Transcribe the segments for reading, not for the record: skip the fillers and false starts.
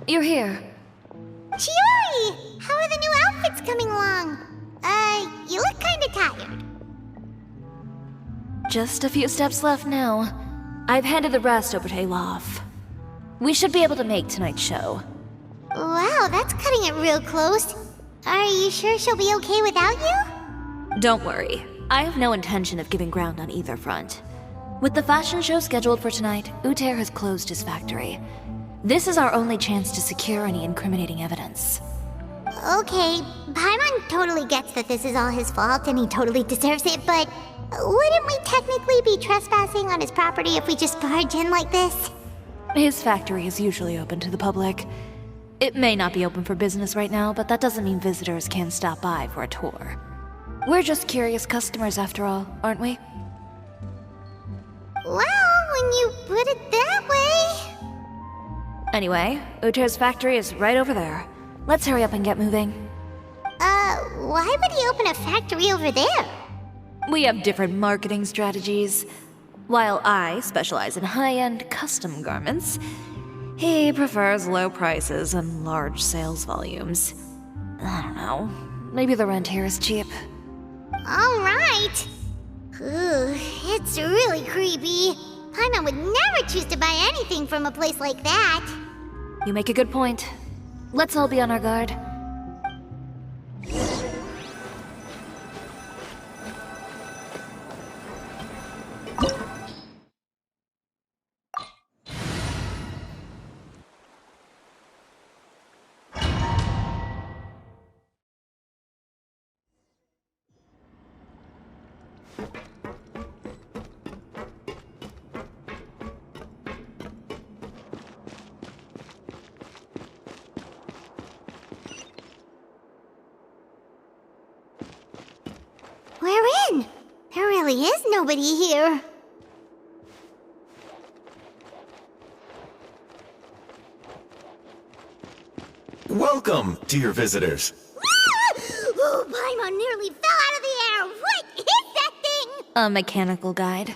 you're here. CHIORI! How are the new outfits coming along? You look kinda tired. Just a few steps left now. I've handed the rest over to Alof. We should be able to make tonight's show. Wow, that's cutting it real close. Are you sure she'll be okay without you? Don't worry. I have no intention of giving ground on either front. With the fashion show scheduled for tonight, Uter has closed his factory. This is our only chance to secure any incriminating evidence. Okay, Paimon totally gets that this is all his fault and he totally deserves it, but wouldn't we technically be trespassing on his property if we just barge in like this? His factory is usually open to the public. It may not be open for business right now, but that doesn't mean visitors can't stop by for a tour. We're just curious customers after all, aren't we? Well, when you put it that way... Anyway, Uter's factory is right over there. Let's hurry up and get moving. Why would he open a factory over there? We have different marketing strategies. While I specialize in high-end custom garments, he prefers low prices and large sales volumes. I don't know. Maybe the rent here is cheap. Alright. Ooh, it's really creepy. Paimon would never choose to buy anything from a place like that. You make a good point. Let's all be on our guard. We're in. There really is nobody here. Welcome, dear visitors. Oh, Paimon nearly fell out of the air. What is that thing? A mechanical guide.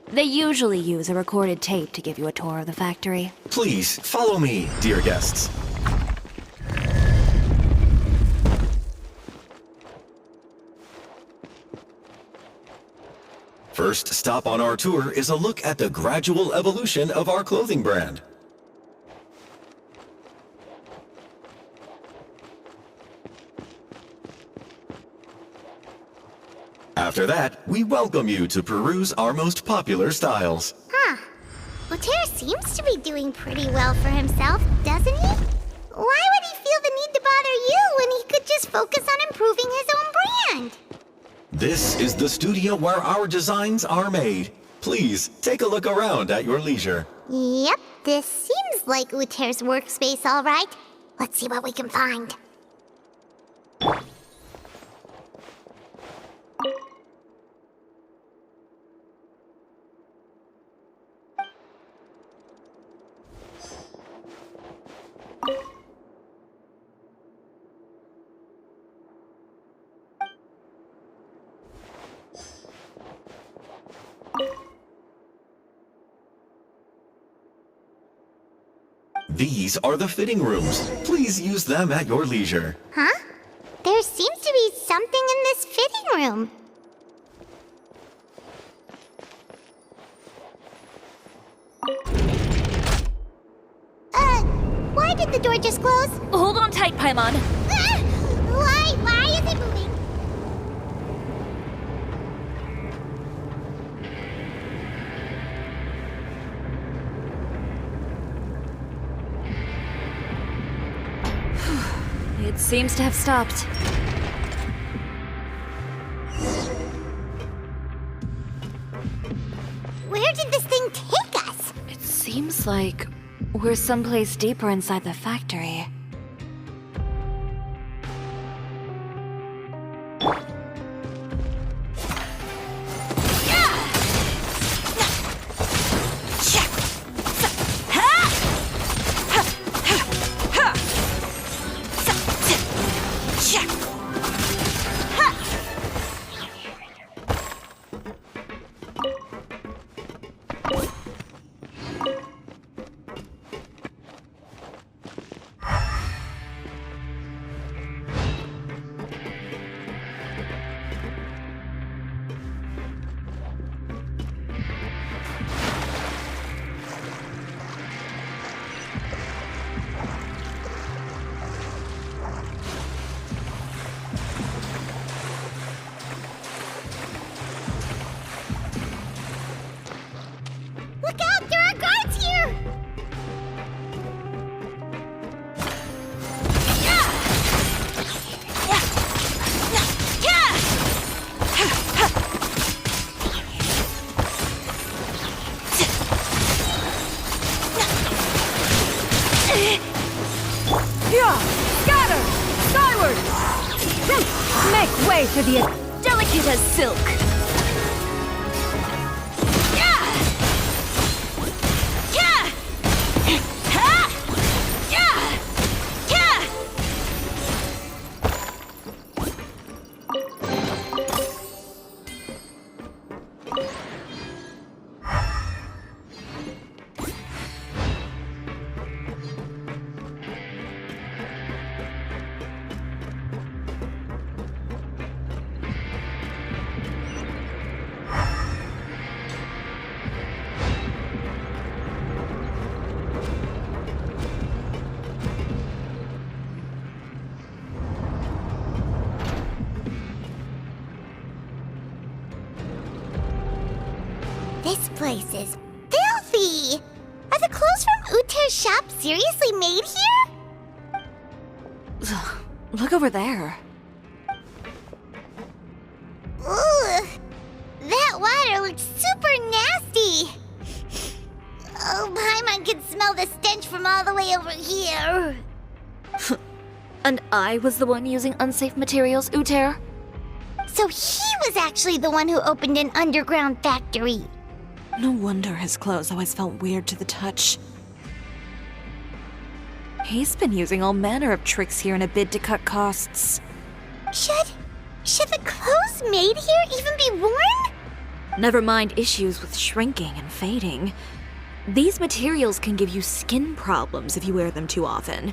They usually use a recorded tape to give you a tour of the factory. Please, follow me, dear guests. First stop on our tour is a look at the gradual evolution of our clothing brand. After that, we welcome you to peruse our most popular styles. Huh. Uter seems to be doing pretty well for himself, doesn't he? Why would he feel the need to bother you when he could just focus on improving his own brand? This is the studio where our designs are made. Please, take a look around at your leisure. Yep, this seems like Uter's workspace, all right. Let's see what we can find. These are the fitting rooms. Please use them at your leisure. Huh? There seems to be something in this fitting room. Why did the door just close? Hold on tight, Paimon. Why is it moving? It seems to have stopped. Where did this thing take us? It seems like we're someplace deeper inside the factory. Yeah! Scatter! Skyward! Make way for the delicate as silk! Yeah! Yeah! Ha! Yeah! Yeah! This place is filthy! Are the clothes from Uter's shop seriously made here? Look over there. Ugh! That water looks super nasty! Oh, Paimon can smell the stench from all the way over here. And I was the one using unsafe materials, Uter? So he was actually the one who opened an underground factory. No wonder his clothes always felt weird to the touch. He's been using all manner of tricks here in a bid to cut costs. Should the clothes made here even be worn? Never mind issues with shrinking and fading. These materials can give you skin problems if you wear them too often.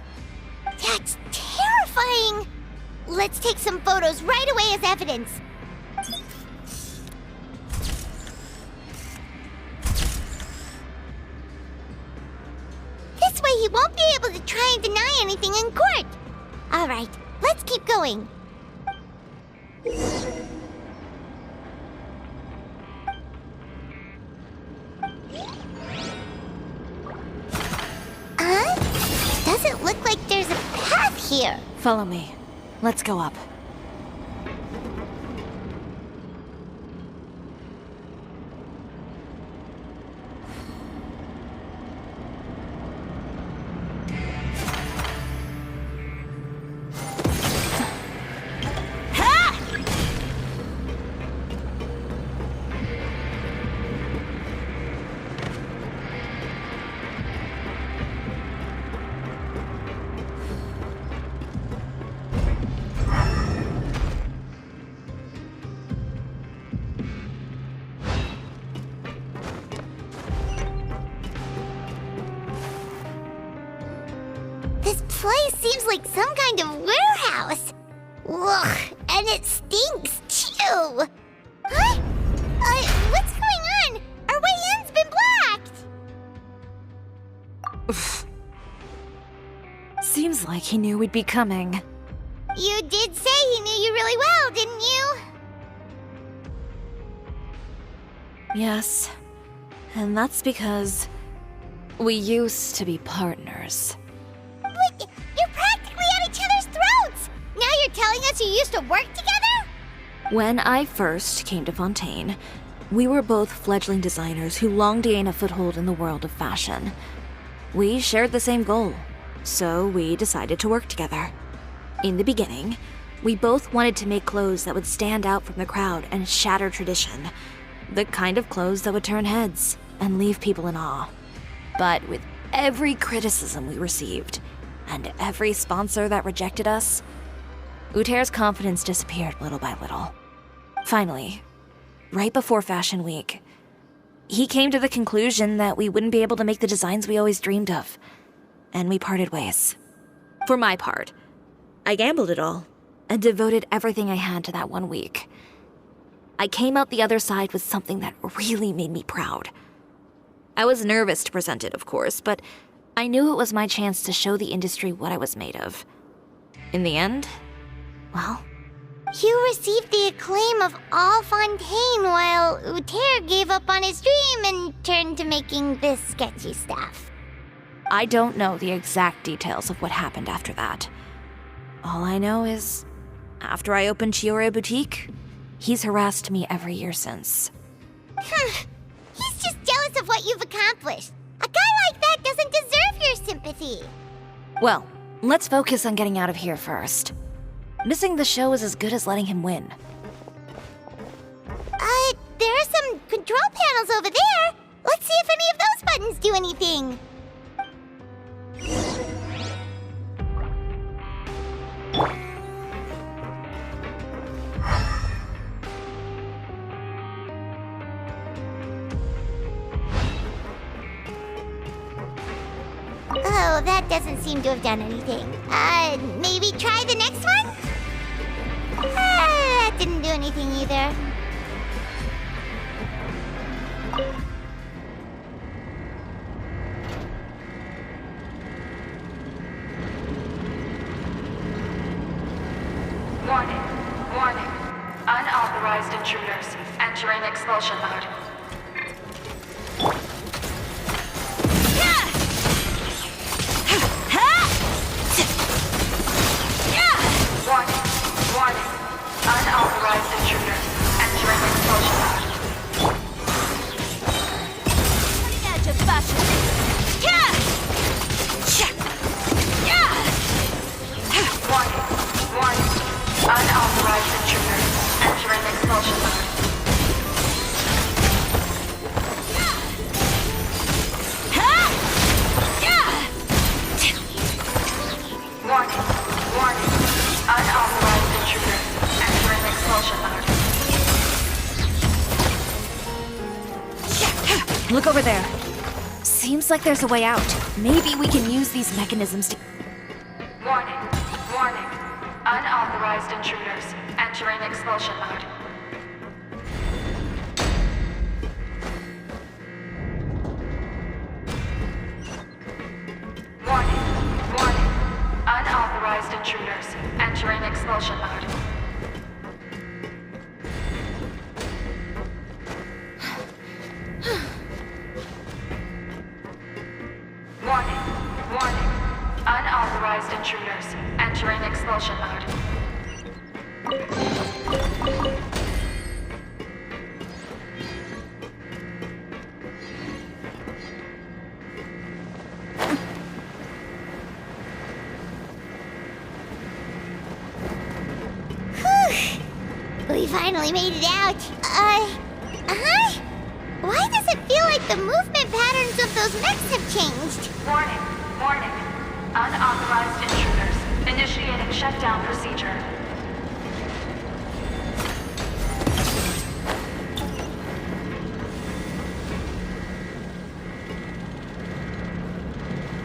That's terrifying! Let's take some photos right away as evidence. This way he won't be able to try and deny anything in court. All right, let's keep going. Doesn't look like there's a path here. Follow me. Let's go up. This place seems like some kind of warehouse. Ugh, and it stinks too. Huh? What's going on? Our way in's been blocked. Seems like he knew we'd be coming. You did say he knew you really well, didn't you? Yes. And that's because we used to be partners. But you're practically at each other's throats! Now you're telling us you used to work together? When I first came to Fontaine, we were both fledgling designers who longed to gain a foothold in the world of fashion. We shared the same goal, so we decided to work together. In the beginning, we both wanted to make clothes that would stand out from the crowd and shatter tradition. The kind of clothes that would turn heads and leave people in awe. But with every criticism we received, and every sponsor that rejected us, Uter's confidence disappeared little by little. Finally, right before Fashion Week, he came to the conclusion that we wouldn't be able to make the designs we always dreamed of, and we parted ways. For my part, I gambled it all and devoted everything I had to that 1 week. I came out the other side with something that really made me proud. I was nervous to present it, of course, but I knew it was my chance to show the industry what I was made of. In the end, well, You received the acclaim of all Fontaine while Uter gave up on his dream and turned to making this sketchy stuff. I don't know the exact details of what happened after that. All I know is, after I opened CHIORI Boutique, he's harassed me every year since. He's just jealous of what you've accomplished. A guy like that doesn't deserve your sympathy. Well, let's focus on getting out of here first. Missing the show is as good as letting him win. There are some control panels over there. Let's see if any of those buttons do anything. Oh, that doesn't seem to have done anything. Maybe try the next one? That didn't do anything either. Warning, warning. Unauthorized intruders entering expulsion mode. Warning, warning. Unauthorized intruders entering expulsion mode. Warning, warning. Unauthorized intruders entering expulsion mode. Warning, warning. Unauthorized intruders entering expulsion mode. Look over there. Seems like there's a way out. Maybe we can use these mechanisms to... Warning, warning. Unauthorized intruders entering expulsion mode. Warning, warning. Unauthorized intruders entering expulsion mode. Warning, warning. Unauthorized intruders entering expulsion mode. We finally made it out. Why does it feel like the movement patterns of those mechs have changed? Warning, warning. Unauthorized intruders initiating shutdown procedure.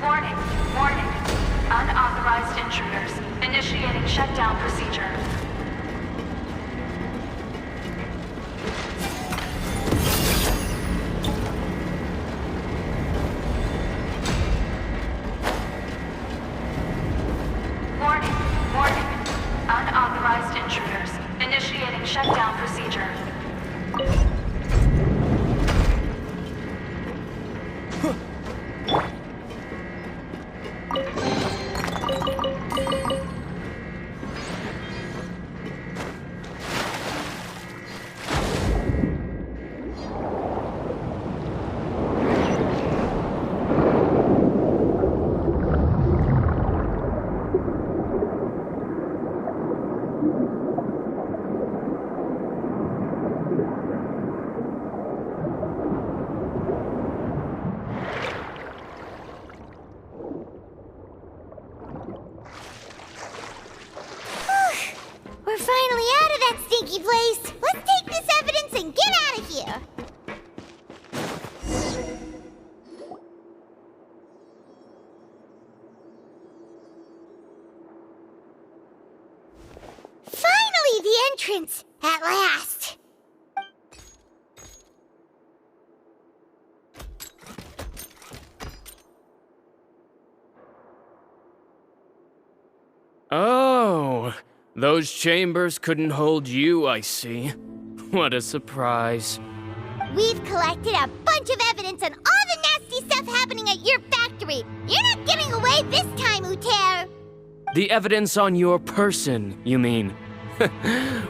Warning, warning. Unauthorized intruders initiating shutdown procedure. Warning, warning. Unauthorized intruders initiating shutdown procedure. We're finally out of that stinky place. Let's take this evidence and get out of here. Finally, the entrance! At last! Oh, those chambers couldn't hold you, I see. What a surprise. We've collected a bunch of evidence on all the nasty stuff happening at your factory. You're not getting away this time, Uter. The evidence on your person, you mean?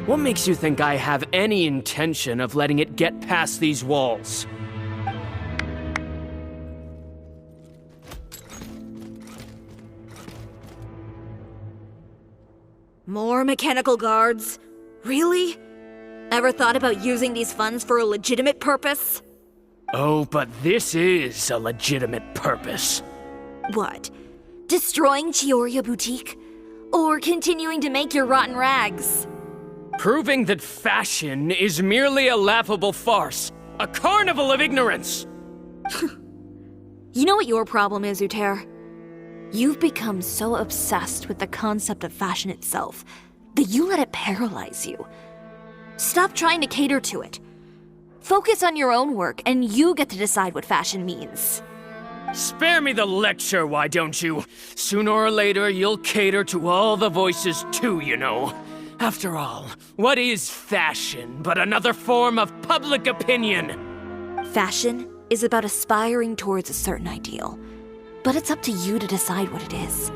What makes you think I have any intention of letting it get past these walls? More mechanical guards? Really? Ever thought about using these funds for a legitimate purpose? Oh, but this is a legitimate purpose. What? Destroying Chioria Boutique? Or continuing to make your rotten rags? Proving that fashion is merely a laughable farce. A carnival of ignorance! You know what your problem is, Uter? You've become so obsessed with the concept of fashion itself that you let it paralyze you. Stop trying to cater to it. Focus on your own work, and you get to decide what fashion means. Spare me the lecture, why don't you? Sooner or later, you'll cater to all the voices too, you know. After all, what is fashion but another form of public opinion? Fashion is about aspiring towards a certain ideal, but it's up to you to decide what it is.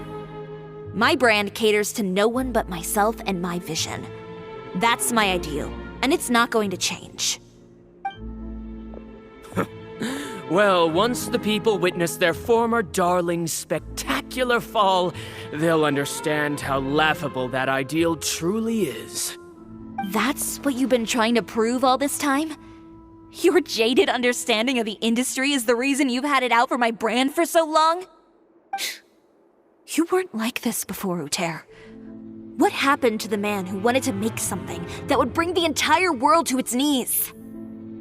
My brand caters to no one but myself and my vision. That's my ideal, and it's not going to change. Well, once the people witness their former darling's spectacular fall, they'll understand how laughable that ideal truly is. That's what you've been trying to prove all this time? Your jaded understanding of the industry is the reason you've had it out for my brand for so long? You weren't like this before, Uter. What happened to the man who wanted to make something that would bring the entire world to its knees?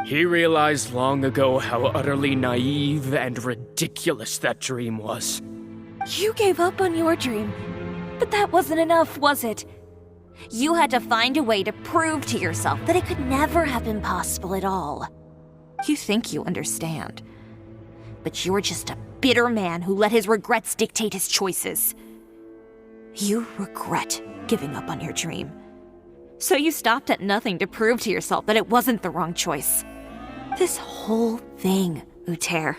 He realized long ago how utterly naive and ridiculous that dream was. You gave up on your dream, but that wasn't enough, was it? You had to find a way to prove to yourself that it could never have been possible at all. You think you understand, but you're just a bitter man who let his regrets dictate his choices. You regret giving up on your dream. So you stopped at nothing to prove to yourself that it wasn't the wrong choice. This whole thing, Uter.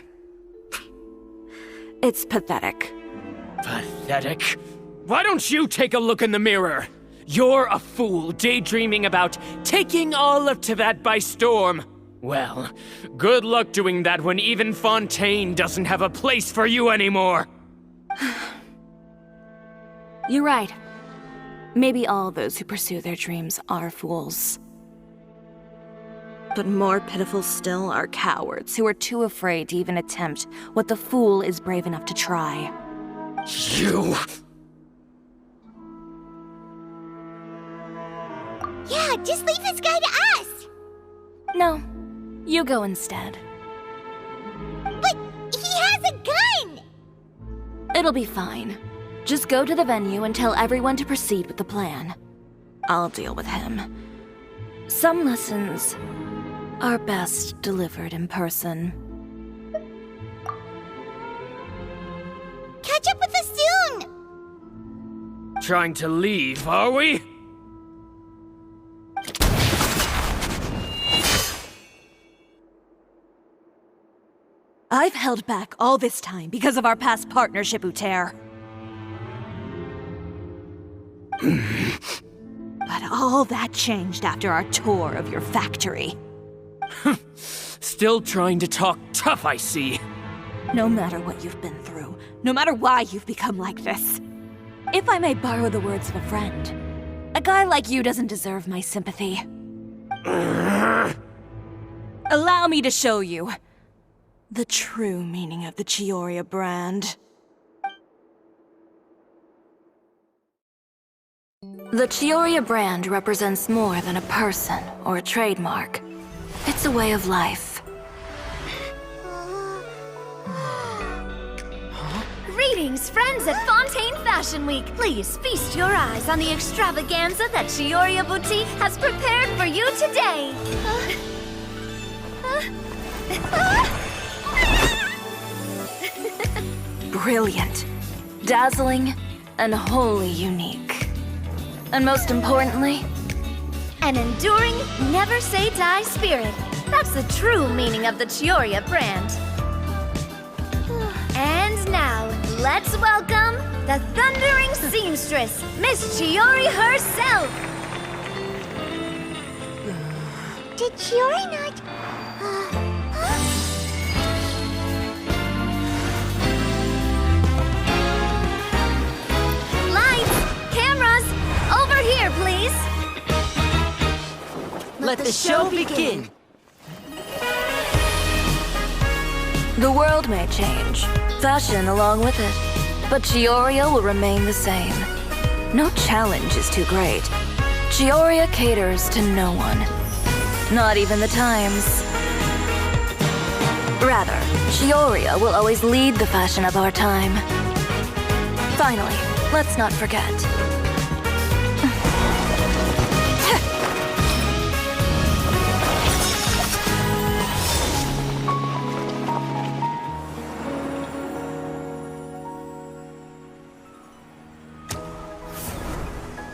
It's pathetic. Pathetic? Why don't you take a look in the mirror? You're a fool daydreaming about taking all of Tibet by storm. Well, good luck doing that when even Fontaine doesn't have a place for you anymore. You're right. Maybe all those who pursue their dreams are fools. But more pitiful still are cowards who are too afraid to even attempt what the fool is brave enough to try. You... Yeah, just leave this guy to us! No, you go instead. But he has a gun! It'll be fine. Just go to the venue and tell everyone to proceed with the plan. I'll deal with him. Some lessons are best delivered in person. Catch up with us soon! Trying to leave, are we? I've held back all this time because of our past partnership, Uter. But all that changed after our tour of your factory. Still trying to talk tough, I see. No matter what you've been through, no matter why you've become like this, if I may borrow the words of a friend, a guy like you doesn't deserve my sympathy. Allow me to show you the true meaning of the CHIORI brand. The CHIORI brand represents more than a person or a trademark. It's a way of life. Greetings, friends at Fontaine Fashion Week. Please feast your eyes on the extravaganza that Xiaoria Boutique has prepared for you today. Brilliant, dazzling, and wholly unique. And most importantly, An enduring, never-say-die spirit. That's the true meaning of the Chioria brand. And now, let's welcome the thundering seamstress, Miss Chiori herself. Did Chiori not... Lights, cameras, over Let the show begin! The world may change, fashion along with it, but Chioria will remain the same. No challenge is too great. Chioria caters to no one. Not even the times. Rather, Chioria will always lead the fashion of our time. Finally, let's not forget.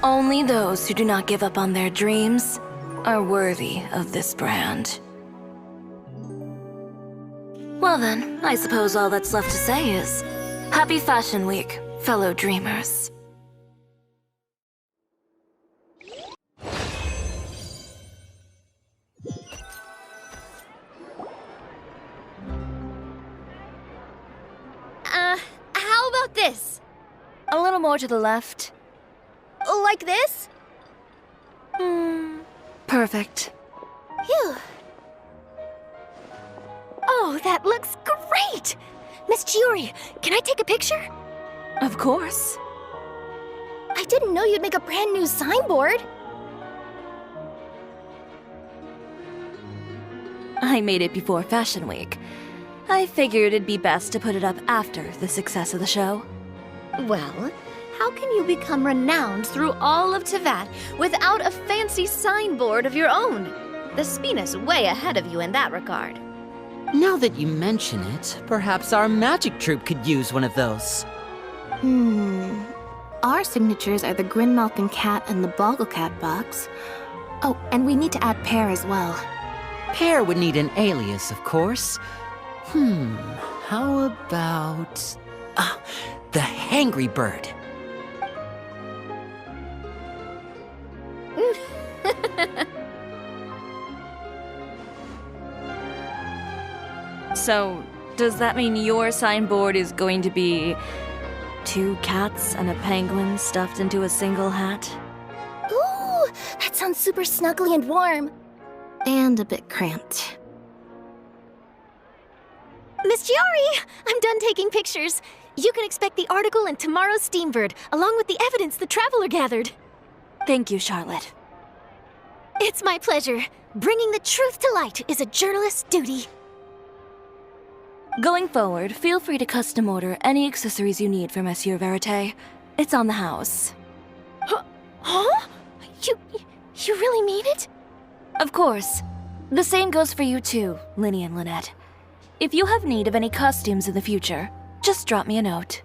Only those who do not give up on their dreams are worthy of this brand. Well then, I suppose all that's left to say is, Happy Fashion Week, fellow dreamers. How about this? A little more to the left. Like this? Perfect. Phew. Oh, that looks great! Miss Chiori, can I take a picture? Of course. I didn't know you'd make a brand new signboard. I made it before Fashion Week. I figured it'd be best to put it up after the success of the show. Well, how can you become renowned through all of Teyvat without a fancy signboard of your own? The Spina's way ahead of you in that regard. Now that you mention it, perhaps our magic troupe could use one of those. Our signatures are the Grinmalkin cat and the Bogglecat box. Oh, and we need to add Pear as well. Pear would need an alias, of course. How about... the Hangry Bird. So, does that mean your signboard is going to be 2 cats and a penguin stuffed into a single hat? Ooh, that sounds super snuggly and warm. And a bit cramped. Miss Chiori, I'm done taking pictures. You can expect the article in tomorrow's Steambird, along with the evidence the Traveler gathered. Thank you, Charlotte. It's my pleasure. Bringing the truth to light is a journalist's duty. Going forward, feel free to custom order any accessories you need for Monsieur Verite. It's on the house. Huh? You really mean it? Of course. The same goes for you too, Linny and Lynette. If you have need of any costumes in the future, just drop me a note.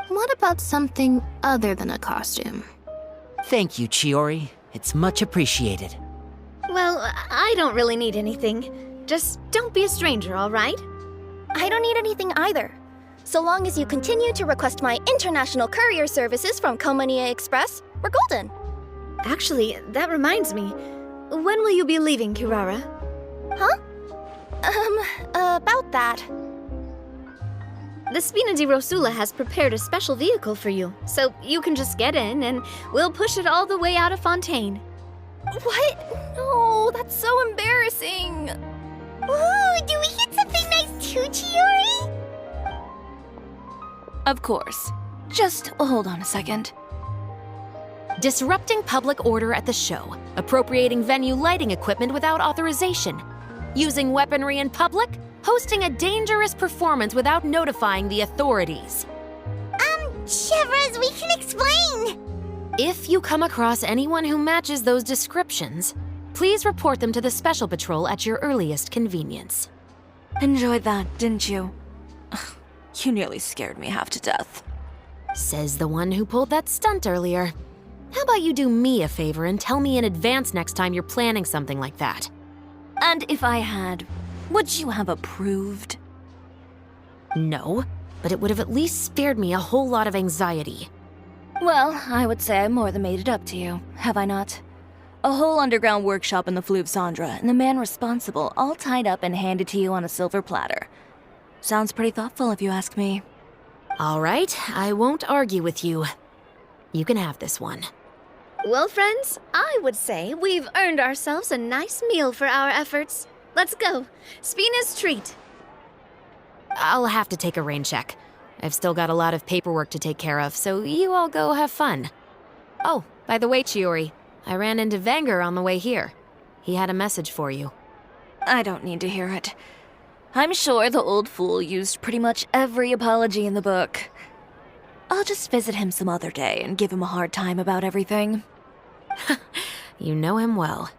What about something other than a costume? Thank you, Chiori. It's much appreciated. Well, I don't really need anything. Just don't be a stranger, all right? I don't need anything either. So long as you continue to request my international courier services from Komania Express, we're golden. Actually, that reminds me. When will you be leaving, Kirara? Huh? About that. The Spina di Rosula has prepared a special vehicle for you, so you can just get in and we'll push it all the way out of Fontaine. What? No, that's so embarrassing. Ooh, do we get something nice too, Chiori? Of course. Just hold on a second. Disrupting public order at the show, appropriating venue lighting equipment without authorization, using weaponry in public, hosting a dangerous performance without notifying the authorities. Chevras, we can explain! If you come across anyone who matches those descriptions, please report them to the Special Patrol at your earliest convenience. Enjoyed that, didn't you? You nearly scared me half to death. Says the one who pulled that stunt earlier. How about you do me a favor and tell me in advance next time you're planning something like that? And if I had, would you have approved? No, but it would have at least spared me a whole lot of anxiety. Well, I would say I more than made it up to you, have I not? A whole underground workshop in the Fleuve Cendre, and the man responsible all tied up and handed to you on a silver platter. Sounds pretty thoughtful if you ask me. All right, I won't argue with you. You can have this one. Well, friends, I would say we've earned ourselves a nice meal for our efforts. Let's go. Spina's treat. I'll have to take a rain check. I've still got a lot of paperwork to take care of, so you all go have fun. Oh, by the way, Chiori, I ran into Vanger on the way here. He had a message for you. I don't need to hear it. I'm sure the old fool used pretty much every apology in the book. I'll just visit him some other day and give him a hard time about everything. You know him well.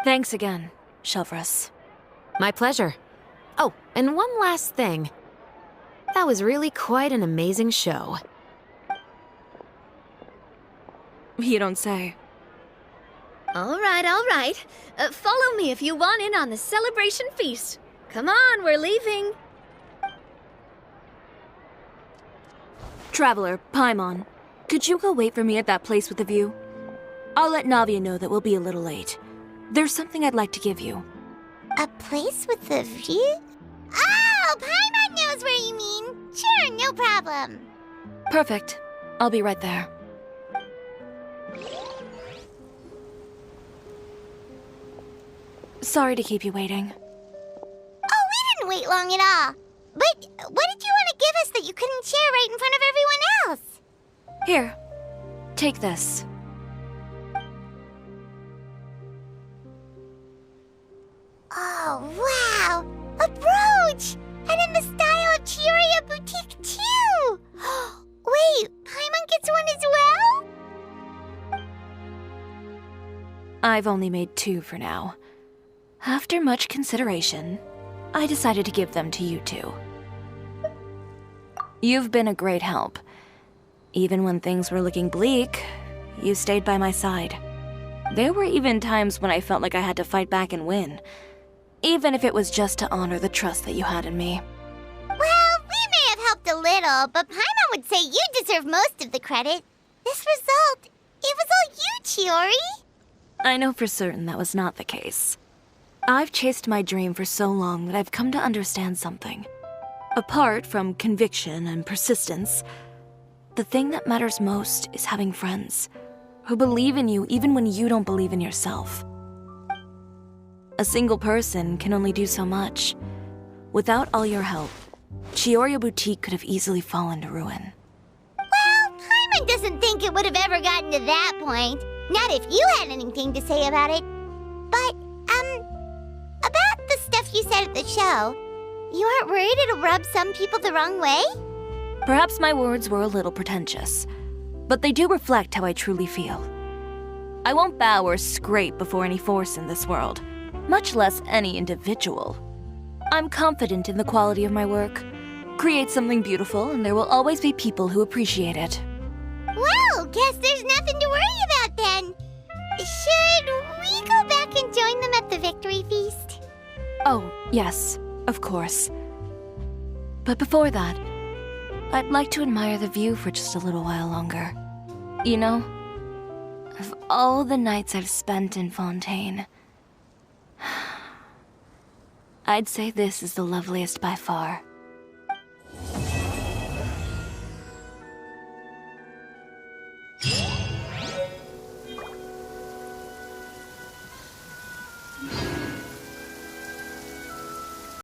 Thanks again, Shelvrus. My pleasure. Oh, and one last thing. That was really quite an amazing show. You don't say. All right. Follow me if you want in on the celebration feast. Come on, we're leaving. Traveler, Paimon, could you go wait for me at that place with the view? I'll let Navia know that we'll be a little late. There's something I'd like to give you. A place with a view? Oh, Paimon knows where you mean. Sure, no problem. Perfect. I'll be right there. Sorry to keep you waiting. Oh, we didn't wait long at all. But what did you want to give us that you couldn't share right in front of everyone else? Here, take this. Oh, wow! A brooch! And in the style of CHIORI boutique, too! Wait, Paimon gets one as well? I've only made 2 for now. After much consideration, I decided to give them to you two. You've been a great help. Even when things were looking bleak, you stayed by my side. There were even times when I felt like I had to fight back and win, even if it was just to honor the trust that you had in me. Well, we may have helped a little, but Paimon would say you deserve most of the credit. This result, it was all you, CHIORI. I know for certain that was not the case. I've chased my dream for so long that I've come to understand something. Apart from conviction and persistence, the thing that matters most is having friends who believe in you even when you don't believe in yourself. A single person can only do so much. Without all your help, CHIORI Boutique could have easily fallen to ruin. Well, Paimon doesn't think it would have ever gotten to that point. Not if you had anything to say about it. But, about the stuff you said at the show, you aren't worried it'll rub some people the wrong way? Perhaps my words were a little pretentious, but they do reflect how I truly feel. I won't bow or scrape before any force in this world, much less any individual. I'm confident in the quality of my work. Create something beautiful, and there will always be people who appreciate it. Well, guess there's nothing to worry about then. Should we go back and join them at the victory feast? Oh, yes, of course. But before that, I'd like to admire the view for just a little while longer. You know, of all the nights I've spent in Fontaine, I'd say this is the loveliest by far.